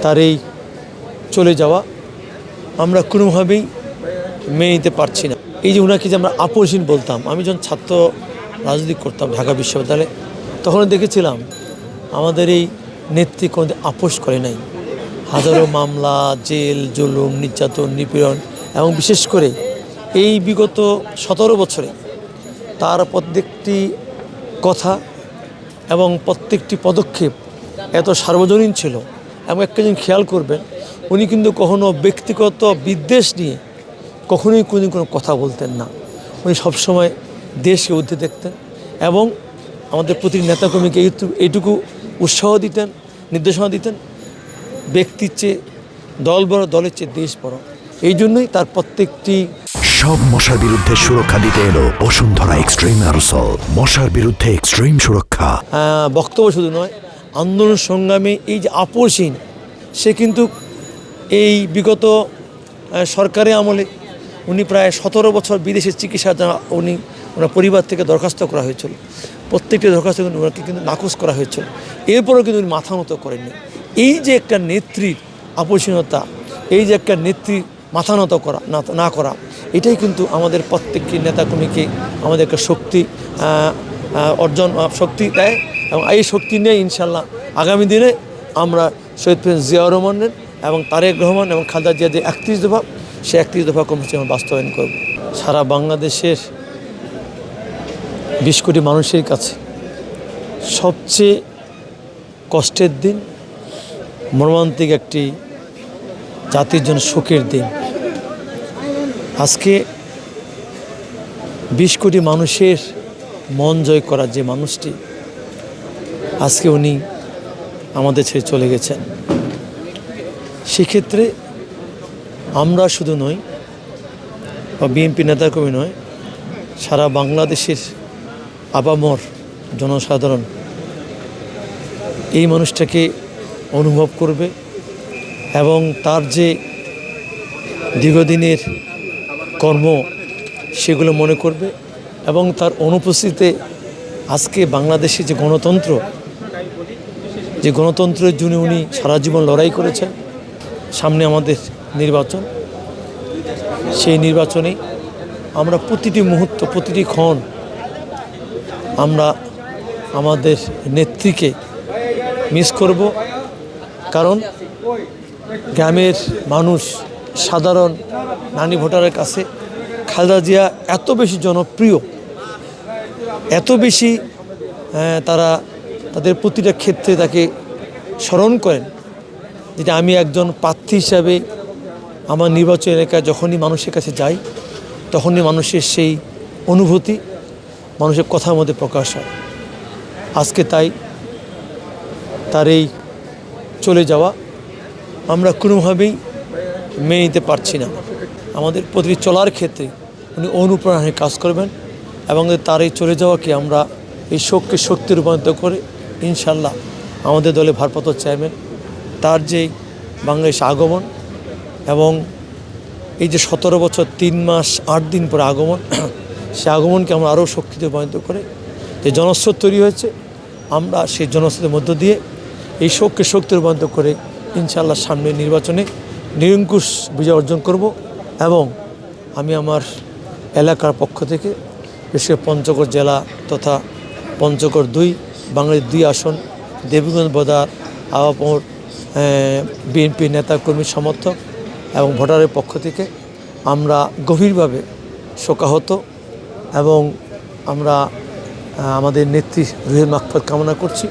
তার এই চলে যাওয়া আমরা কোনোভাবেই মেনে নিতে পারছি না। এই যে ওনাকে যে আমরা আপসহীন বলতাম, আমি যখন ছাত্র রাজনীতি করতাম ঢাকা বিশ্ববিদ্যালয়ে, তখন দেখেছিলাম আমাদের এই নেত্রী কোনোদিন আপোষ করে নাই। হাজারো মামলা, জেল, জুলুম, নির্যাতন, নিপীড়ন এবং বিশেষ করে এই বিগত 17 বছরে তার প্রত্যেকটি কথা এবং প্রত্যেকটি পদক্ষেপ এত সার্বজনীন ছিল। এবং একটা জিনিস খেয়াল করবেন, উনি কিন্তু কখনো ব্যক্তিগত বিদ্বেষ নিয়ে কখনোই কোনো কথা বলতেন না। উনি সবসময় দেশকে ঊর্ধ্বে দেখতেন এবং আমাদের প্রতিটি নেতাকর্মীকে এইটুকু উৎসাহ দিতেন, নির্দেশনা দিতেন, ব্যক্তির চেয়ে দল বড়, দলের চেয়ে দেশ বড়। এই জন্যই তার প্রত্যেকটি সব মশার বিরুদ্ধে সুরক্ষা দিতে এলো বসুন্ধরা এক্সট্রিম অ্যারোসল। মশার বিরুদ্ধে এক্সট্রিম সুরক্ষা। বক্তব্য শুধু নয়, আন্দোলন সংগ্রামে এই যে আপোষহীন, সে কিন্তু এই বিগত সরকারের আমলে উনি প্রায় 17 বছর বিদেশে চিকিৎসার জন্য ওনার পরিবার থেকে দরখাস্ত করা হয়েছিল। প্রত্যেকটি দরখাস্ত ওনাকে কিন্তু নাকচ করা হয়েছিল। এরপরেও কিন্তু উনি মাথা নত করেননি। এই যে একটা নেত্রীর আপোষহীনতা, এই যে একটা নেত্রীর মাথা নত করা না করা, এটাই কিন্তু আমাদের প্রত্যেকটি নেতাকর্মীকে আমাদের একটা শক্তি শক্তি দেয়। এবং এই শক্তি নিয়ে ইনশাল্লাহ আগামী দিনে আমরা শহীদ প্রেসিডেন্ট জিয়াউর রহমানের এবং তারেক রহমান এবং খালেদা জিয়া যে 31 দফা, সে 31 দফা কর্মসূচি আমরা বাস্তবায়ন করব। সারা বাংলাদেশের 20 কোটি মানুষের কাছে সবচেয়ে কষ্টের দিন, মর্মান্তিক একটি জাতির জন্য শোকের দিন। আজকে 20 কোটি মানুষের মন জয় করা যে মানুষটি, আজকে উনি আমাদের ছেড়ে চলে গেছেন। সেক্ষেত্রে আমরা শুধু নই বা বিএনপি নেতাকর্মী নয়, সারা বাংলাদেশের আপামর জনসাধারণ এই মানুষটাকে অনুভব করবে এবং তার যে দীর্ঘদিনের কর্ম সেগুলো মনে করবে এবং তার অনুপস্থিতিতে আজকে বাংলাদেশে যে গণতন্ত্রের জন্য উনি সারা জীবন লড়াই করেছেন। সামনে আমাদের নির্বাচন, সেই নির্বাচনে আমরা প্রতিটি মুহূর্ত, প্রতিটি ক্ষণ আমরা আমাদের নেত্রীকে মিস করব। কারণ গ্রামের মানুষ, সাধারণ নারী ভোটারের কাছে খালেদা জিয়া এত বেশি জনপ্রিয়, এত বেশি তারা তাদের প্রতিটা ক্ষেত্রে তাকে স্মরণ করেন, যেটা আমি একজন প্রার্থী হিসাবে আমার নির্বাচন এলাকায় যখনই মানুষের কাছে যাই, তখনই মানুষের সেই অনুভূতি মানুষের কথার মধ্যে প্রকাশ হয়। আজকে তাই তার এই চলে যাওয়া আমরা কোনোভাবেই মেনে নিতে পারছি না। আমাদের প্রতিটি চলার ক্ষেত্রে উনি অনুপ্রেরণায় কাজ করবেন এবং তার এই চলে যাওয়াকে আমরা এই শোককে শক্তি রূপান্তরিত করে ইনশাল্লাহ আমাদের দলে ভারপ্রাপ্ত চেয়ারম্যান তার যে বাংলাদেশ আগমন এবং এই যে 17 বছর 3 মাস 8 দিন পরে আগমন, সে আগমনকে আমরা আরও শক্তিতে রূপান্তরিত করে যে জনস্রোত তৈরি হয়েছে, আমরা সেই জনস্রোতের মধ্য দিয়ে এই শোককে শক্তি রূপান্তরিত করে ইনশাল্লাহ সামনে নির্বাচনে নিরঙ্কুশ বিজয় অর্জন করব। এবং আমি আমার এলাকার পক্ষ থেকে বিশেষ করে পঞ্চগড় জেলা তথা পঞ্চগড় 2 বাংলাদেশ 2 আসন দেবীগঞ্জ বদার আওয়াপর বিএনপি নেতাকর্মী সমর্থক এবং ভোটারের পক্ষ থেকে আমরা গভীরভাবে শোকাহত এবং আমরা আমাদের নেত্রী রুহের মাগফিরাত কামনা করছি।